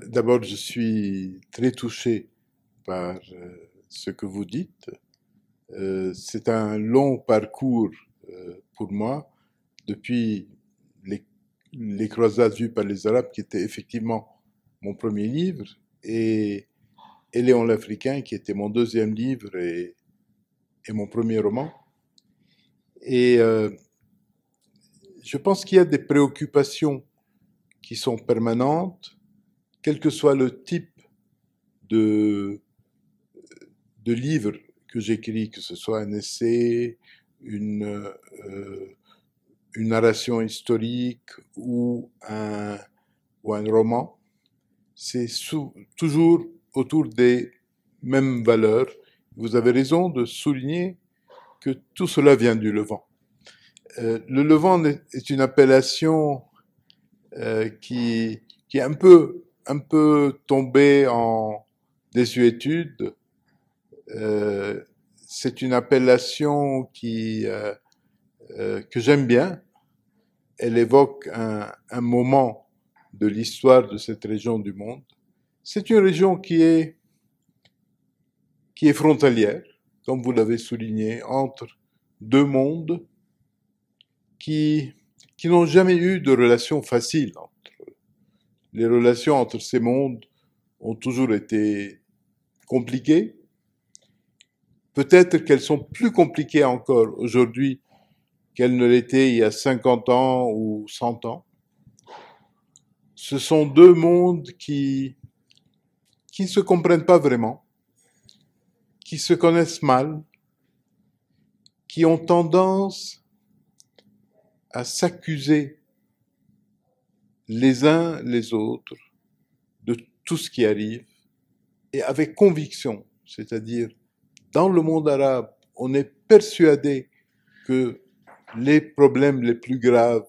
D'abord, je suis très touché par ce que vous dites. C'est un long parcours pour moi depuis les, les croisades vues par les Arabes, qui était effectivement mon premier livre, et Léon l'Africain, qui était mon deuxième livre et mon premier roman. Et je pense qu'il y a des préoccupations qui sont permanentes, quel que soit le type de, de livre que j'écris, que ce soit un essai, une narration historique ou un roman, c'est toujours autour des mêmes valeurs. Vous avez raison de souligner que tout cela vient du Levant. Le Levant est une appellation qui est un peu tombée en désuétude. C'est une appellation que j'aime bien. Elle évoque un moment de l'histoire de cette région du monde. C'est une région qui est frontalière, comme vous l'avez souligné, entre deux mondes qui n'ont jamais eu de relations faciles entre eux. Les relations entre ces mondes ont toujours été compliquées. Peut-être qu'elles sont plus compliquées encore aujourd'hui qu'elles ne l'étaient il y a 50 ans ou 100 ans. Ce sont deux mondes qui ne se comprennent pas vraiment, qui se connaissent mal, qui ont tendance à s'accuser les uns les autres de tout ce qui arrive, et avec conviction, c'est-à-dire dans le monde arabe, on est persuadé que les problèmes les plus graves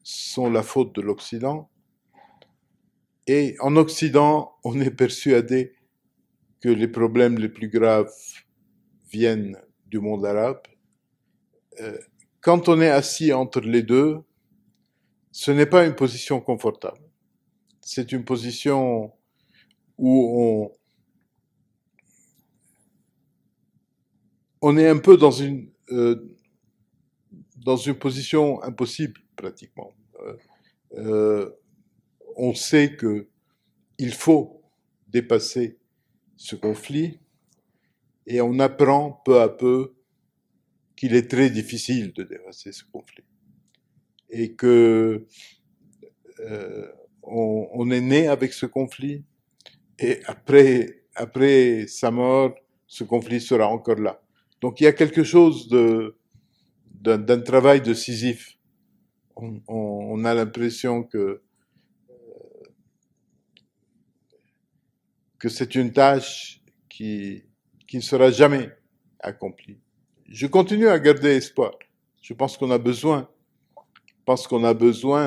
sont la faute de l'Occident, et en Occident, on est persuadé que les problèmes les plus graves viennent du monde arabe. Quand on est assis entre les deux, ce n'est pas une position confortable. C'est une position où on est un peu dans une position impossible, pratiquement. On sait que il faut dépasser ce conflit, et on apprend peu à peu qu'il est très difficile de dépasser ce conflit. Et que on est né avec ce conflit, et après sa mort, ce conflit sera encore là. Donc il y a quelque chose d'un travail de Sisyphe. On a l'impression que c'est une tâche qui ne sera jamais accomplie. Je continue à garder espoir. Je pense qu'on a besoin,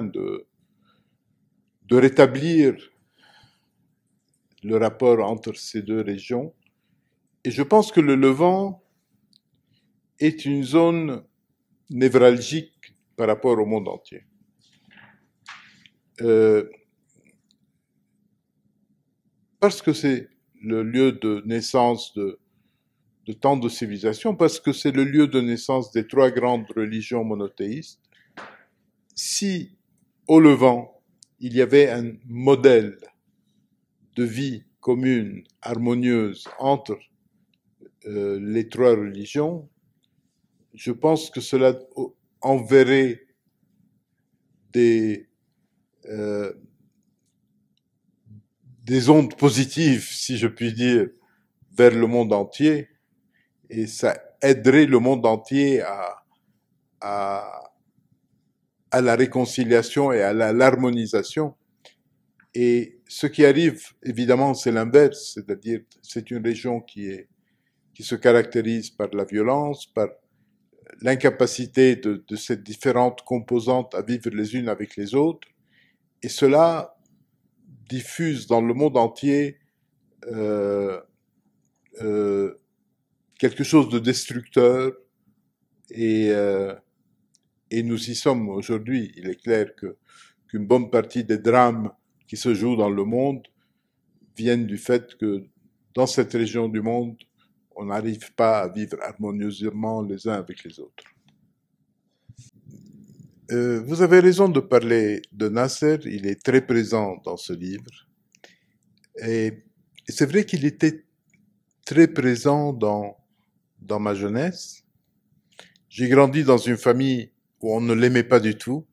de rétablir le rapport entre ces deux régions. Et je pense que le Levant est une zone névralgique par rapport au monde entier. Parce que c'est le lieu de naissance de tant de civilisations, parce que c'est le lieu de naissance des trois grandes religions monothéistes. Si au Levant, il y avait un modèle de vie commune, harmonieuse entre les trois religions, je pense que cela enverrait des ondes positives, si je puis dire, vers le monde entier, et ça aiderait le monde entier à la réconciliation et à l'harmonisation. Et ce qui arrive, évidemment, c'est l'inverse, c'est-à-dire c'est une région qui se caractérise par la violence, par l'incapacité de ces différentes composantes à vivre les unes avec les autres, et cela diffuse dans le monde entier euh, euh, quelque chose de destructeur, et nous y sommes aujourd'hui. Il est clair qu'une bonne partie des drames qui se jouent dans le monde viennent du fait que dans cette région du monde, on n'arrive pas à vivre harmonieusement les uns avec les autres. Vous avez raison de parler de Nasser, il est très présent dans ce livre. Et c'est vrai qu'il était très présent dans ma jeunesse. J'ai grandi dans une famille où on ne l'aimait pas du tout.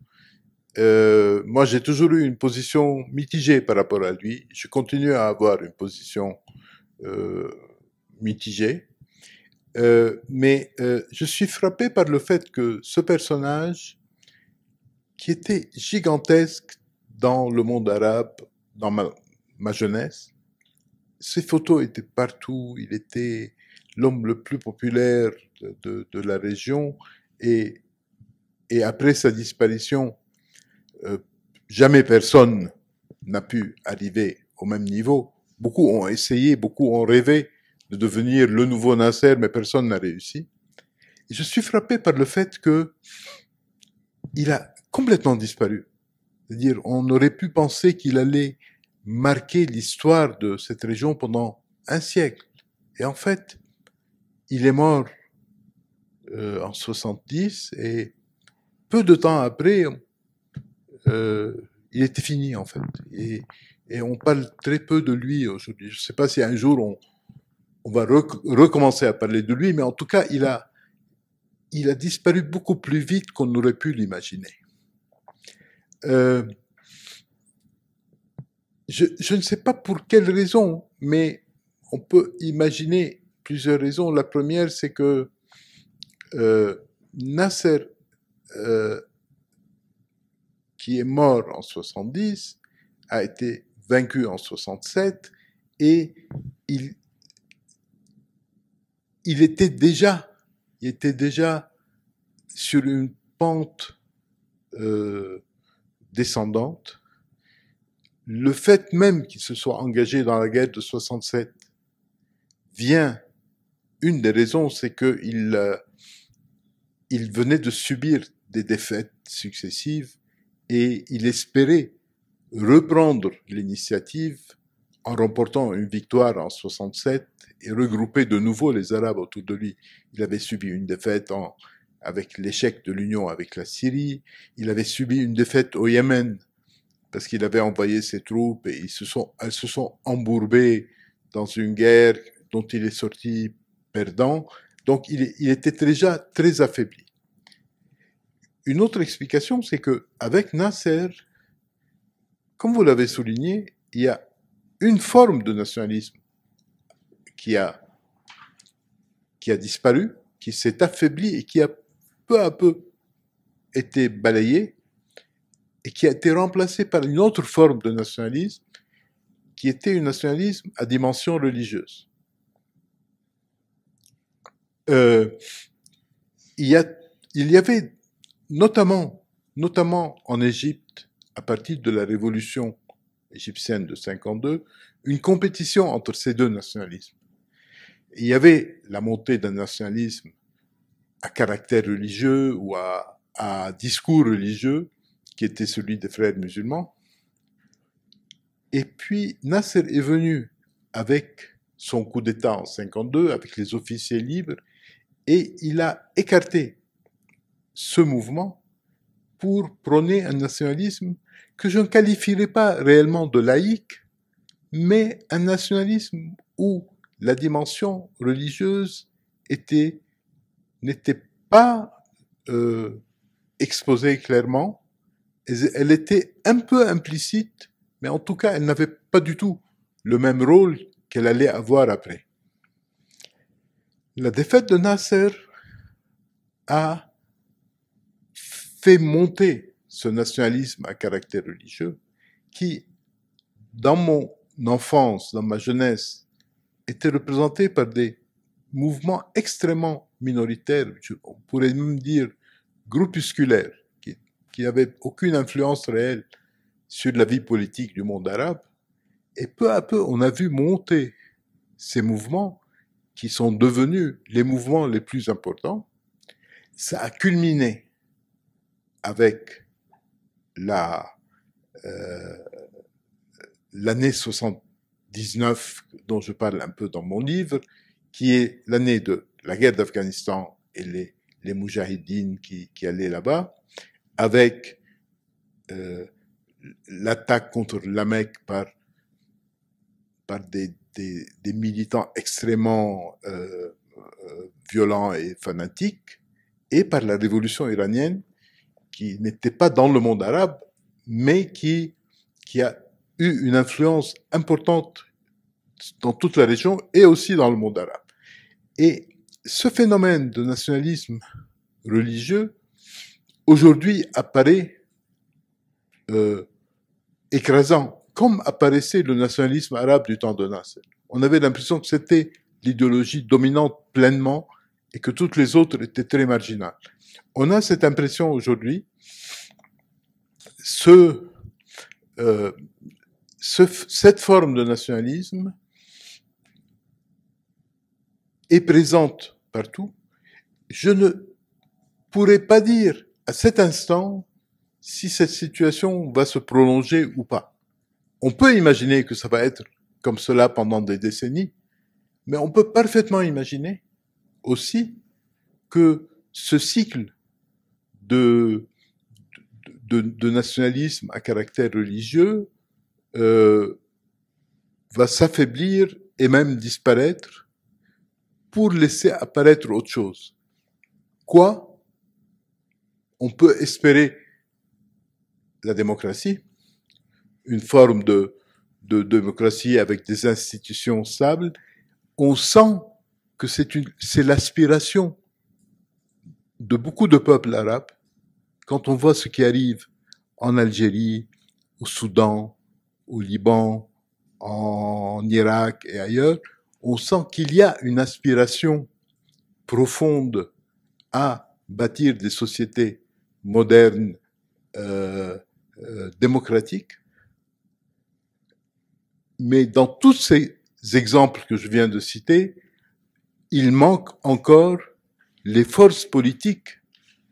Moi, j'ai toujours eu une position mitigée par rapport à lui. Je continue à avoir une position mitigée. Mais je suis frappé par le fait que ce personnage, qui était gigantesque dans le monde arabe, dans ma jeunesse, ses photos étaient partout, il était l'homme le plus populaire de la région, et après sa disparition, jamais personne n'a pu arriver au même niveau. Beaucoup ont essayé, beaucoup ont rêvé de devenir le nouveau Nasser, mais personne n'a réussi. Et je suis frappé par le fait que il a complètement disparu. C'est-à-dire, on aurait pu penser qu'il allait marquer l'histoire de cette région pendant un siècle. Et en fait, il est mort en 70 et peu de temps après, il était fini en fait. Et on parle très peu de lui aujourd'hui. Je ne sais pas si un jour on va recommencer à parler de lui, mais en tout cas, il a disparu beaucoup plus vite qu'on n'aurait pu l'imaginer. Je ne sais pas pour quelle raison, mais on peut imaginer plusieurs raisons. La première, c'est que Nasser, qui est mort en 70, a été vaincu en 67 et il était déjà sur une pente descendante. Le fait même qu'il se soit engagé dans la guerre de 67 vient, une des raisons, c'est que il venait de subir des défaites successives et il espérait reprendre l'initiative en remportant une victoire en 67 et regrouper de nouveau les Arabes autour de lui. Il avait subi une défaite avec l'échec de l'union avec la Syrie, il avait subi une défaite au Yémen parce qu'il avait envoyé ses troupes et elles se sont embourbées dans une guerre dont il est sorti perdant. Donc il était déjà très affaibli. Une autre explication, c'est que avec Nasser, comme vous l'avez souligné, il y a une forme de nationalisme qui a disparu, qui s'est affaibli et qui a peu à peu été balayée et qui a été remplacée par une autre forme de nationalisme qui était un nationalisme à dimension religieuse. Il y avait notamment en Égypte, à partir de la révolution égyptienne de 52, une compétition entre ces deux nationalismes. Il y avait la montée d'un nationalisme à caractère religieux ou à discours religieux, qui était celui des frères musulmans. Et puis Nasser est venu avec son coup d'État en 52, avec les officiers libres, et il a écarté ce mouvement pour prôner un nationalisme que je ne qualifierais pas réellement de laïque, mais un nationalisme où la dimension religieuse n'était pas exposée clairement, elle était un peu implicite, mais en tout cas, elle n'avait pas du tout le même rôle qu'elle allait avoir après. La défaite de Nasser a fait monter ce nationalisme à caractère religieux qui, dans mon enfance, dans ma jeunesse, était représenté par des mouvements extrêmement minoritaires, on pourrait même dire groupusculaires, qui n'avaient aucune influence réelle sur la vie politique du monde arabe. Et peu à peu, on a vu monter ces mouvements qui sont devenus les mouvements les plus importants. Ça a culminé avec l'année 78 19, dont je parle un peu dans mon livre, qui est l'année de la guerre d'Afghanistan et les moudjahidines qui allaient là-bas, avec l'attaque contre la Mecque par des militants extrêmement violents et fanatiques, et par la révolution iranienne, qui n'était pas dans le monde arabe, mais qui a eu une influence importante dans toute la région et aussi dans le monde arabe. Et ce phénomène de nationalisme religieux, aujourd'hui, apparaît écrasant, comme apparaissait le nationalisme arabe du temps de Nasser. On avait l'impression que c'était l'idéologie dominante pleinement et que toutes les autres étaient très marginales. On a cette impression aujourd'hui. Cette forme de nationalisme est présente partout. Je ne pourrais pas dire à cet instant si cette situation va se prolonger ou pas. On peut imaginer que ça va être comme cela pendant des décennies, mais on peut parfaitement imaginer aussi que ce cycle de nationalisme à caractère religieux va s'affaiblir et même disparaître pour laisser apparaître autre chose. Quoi? On peut espérer la démocratie, une forme de démocratie avec des institutions stables. On sent que c'est l'aspiration de beaucoup de peuples arabes. Quand on voit ce qui arrive en Algérie, au Soudan, au Liban, en Irak et ailleurs, on sent qu'il y a une aspiration profonde à bâtir des sociétés modernes, démocratiques. Mais dans tous ces exemples que je viens de citer, il manque encore les forces politiques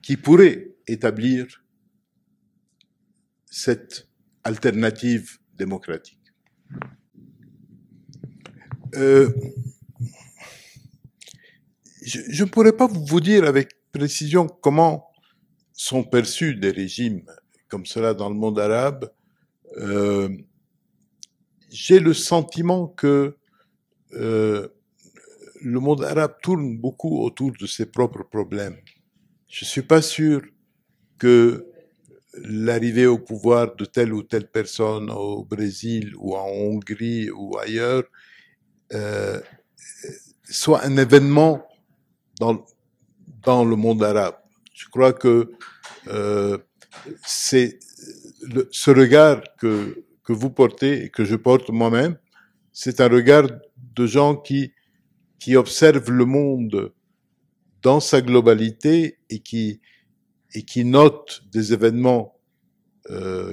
qui pourraient établir cette alternative démocratique. Je ne pourrais pas vous dire avec précision comment sont perçus des régimes comme cela dans le monde arabe. J'ai le sentiment que le monde arabe tourne beaucoup autour de ses propres problèmes. Je ne suis pas sûr que l'arrivée au pouvoir de telle ou telle personne au Brésil ou en Hongrie ou ailleurs soit un événement dans le monde arabe. Je crois que c'est ce regard que vous portez et que je porte moi-même, c'est un regard de gens qui observent le monde dans sa globalité et qui notent des événements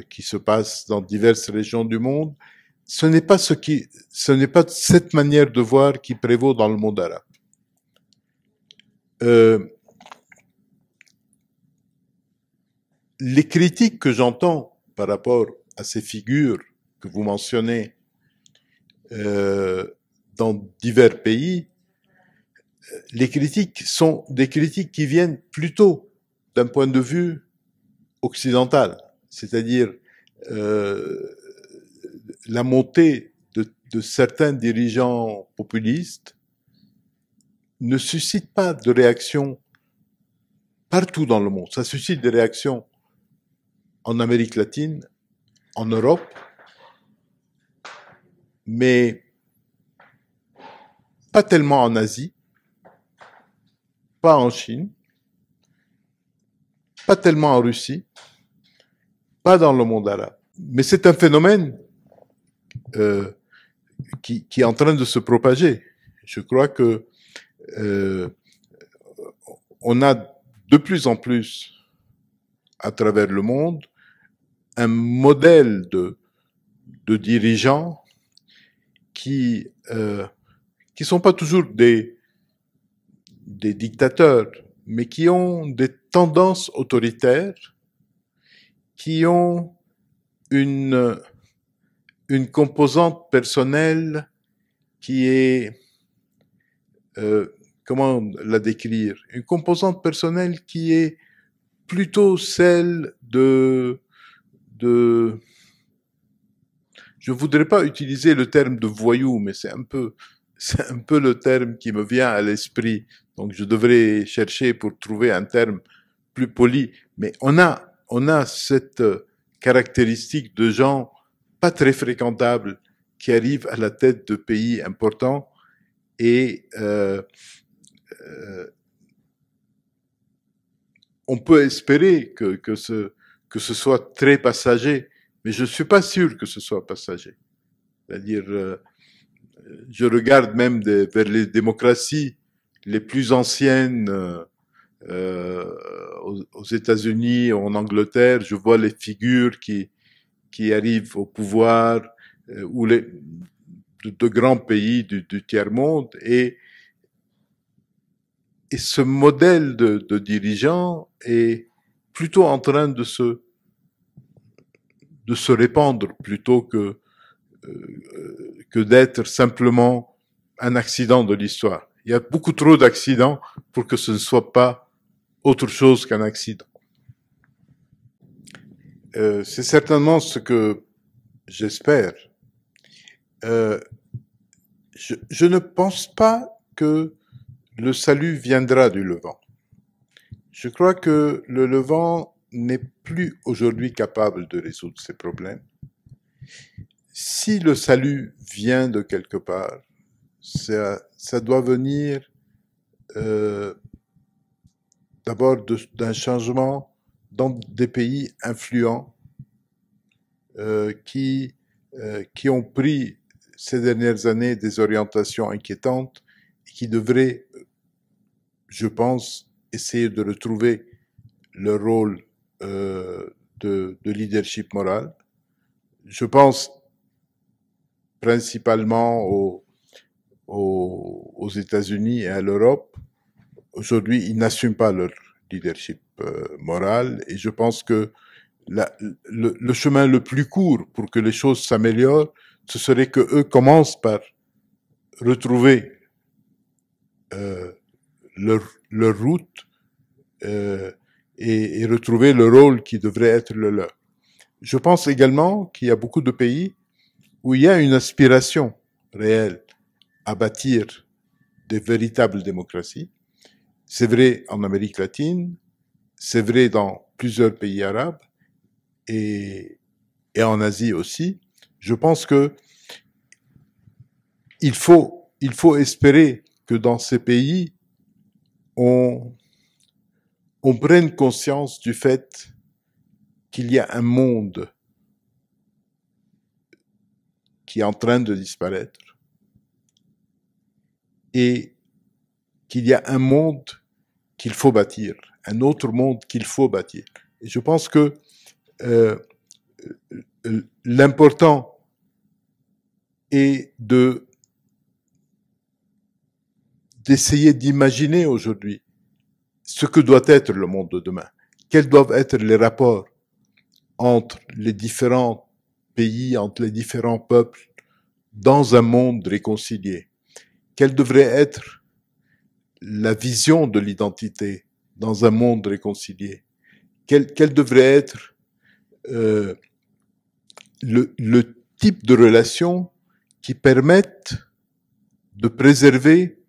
qui se passent dans diverses régions du monde. Ce n'est pas cette manière de voir qui prévaut dans le monde arabe. Les critiques que j'entends par rapport à ces figures que vous mentionnez dans divers pays, les critiques sont des critiques qui viennent plutôt d'un point de vue occidental, c'est-à-dire la montée de certains dirigeants populistes ne suscite pas de réaction partout dans le monde. Ça suscite des réactions en Amérique latine, en Europe, mais pas tellement en Asie, pas en Chine, pas tellement en Russie, pas dans le monde arabe. Mais c'est un phénomène qui est en train de se propager. Je crois que on a de plus en plus à travers le monde un modèle de dirigeants qui sont pas toujours des dictateurs, mais qui ont des tendances autoritaires, qui ont une une composante personnelle qui est, comment la décrire? Une composante personnelle qui est plutôt celle je voudrais pas utiliser le terme de voyou, mais c'est un peu le terme qui me vient à l'esprit. Donc je devrais chercher pour trouver un terme plus poli. Mais on a cette caractéristique de gens pas très fréquentables qui arrivent à la tête de pays importants et on peut espérer que ce soit très passager, mais je suis pas sûr que ce soit passager. C'est-à-dire, je regarde même vers les démocraties les plus anciennes aux États-Unis, en Angleterre, je vois les figures qui arrivent au pouvoir ou de grands pays du tiers-monde et ce modèle de dirigeant est plutôt en train de se répandre plutôt que d'être simplement un accident de l'histoire. Il y a beaucoup trop d'accidents pour que ce ne soit pas autre chose qu'un accident. C'est certainement ce que j'espère. Je ne pense pas que le salut viendra du Levant. Je crois que le Levant n'est plus aujourd'hui capable de résoudre ces problèmes. Si le salut vient de quelque part, ça doit venir d'abord d'un changement dans des pays influents qui ont pris ces dernières années des orientations inquiétantes et qui devraient, je pense, essayer de retrouver leur rôle de leadership moral. Je pense principalement aux États-Unis et à l'Europe. Aujourd'hui, ils n'assument pas leur leadership moral et je pense que le chemin le plus court pour que les choses s'améliorent, ce serait que eux commencent par retrouver leur route et retrouver le rôle qui devrait être le leur. Je pense également qu'il y a beaucoup de pays où il y a une aspiration réelle à bâtir des véritables démocraties. C'est vrai en Amérique latine, c'est vrai dans plusieurs pays arabes et en Asie aussi. Je pense que il faut espérer que dans ces pays, on prenne conscience du fait qu'il y a un monde qui est en train de disparaître et qu'il y a un monde qu'il faut bâtir, un autre monde qu'il faut bâtir. Et je pense que l'important est d'essayer d'imaginer aujourd'hui ce que doit être le monde de demain. Quels doivent être les rapports entre les différents pays, entre les différents peuples, dans un monde réconcilié. Quelle devrait être la vision de l'identité dans un monde réconcilié? Quel devrait être le type de relation qui permettent de préserver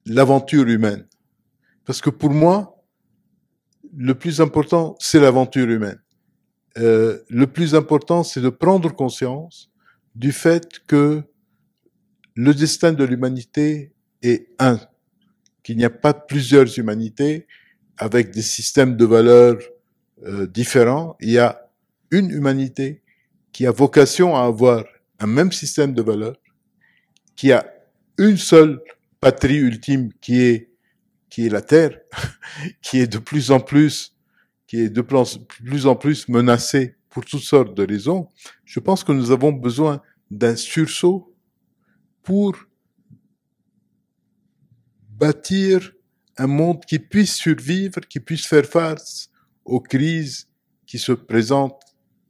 l'aventure humaine? Parce que pour moi, le plus important, c'est l'aventure humaine. Le plus important, c'est de prendre conscience du fait que le destin de l'humanité est un, qu'il n'y a pas plusieurs humanités avec des systèmes de valeurs différents. Il y a une humanité qui a vocation à avoir un même système de valeurs, qui a une seule patrie ultime qui est la Terre, qui est de plus en plus menacée pour toutes sortes de raisons. Je pense que nous avons besoin d'un sursaut pour bâtir un monde qui puisse survivre, qui puisse faire face aux crises qui se présentent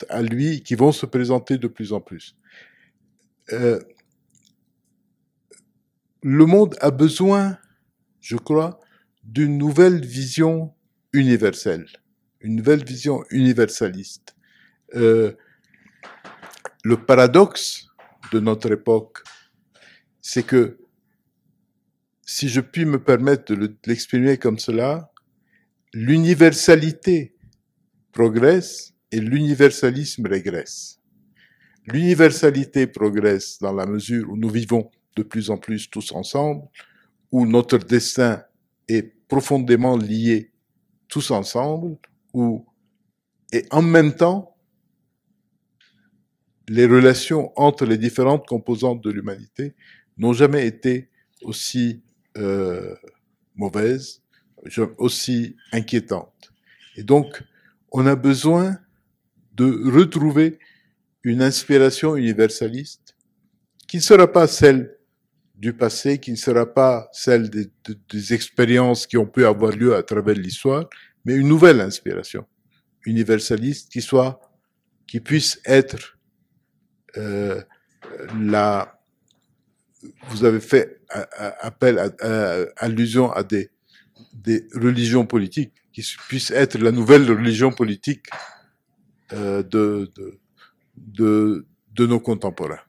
à lui, qui vont se présenter de plus en plus. Le monde a besoin, je crois, d'une nouvelle vision universelle, une nouvelle vision universaliste. Le paradoxe de notre époque, c'est que, si je puis me permettre de l'exprimer comme cela, l'universalité progresse et l'universalisme régresse. L'universalité progresse dans la mesure où nous vivons de plus en plus tous ensemble, où notre destin est profondément lié tous ensemble, et en même temps, les relations entre les différentes composantes de l'humanité n'ont jamais été aussi mauvaises, aussi inquiétantes. Et donc, on a besoin de retrouver une inspiration universaliste qui ne sera pas celle du passé, qui ne sera pas celle des expériences qui ont pu avoir lieu à travers l'histoire, mais une nouvelle inspiration universaliste qui puisse être vous avez fait allusion à des religions politiques, qui puissent être la nouvelle religion politique de nos contemporains.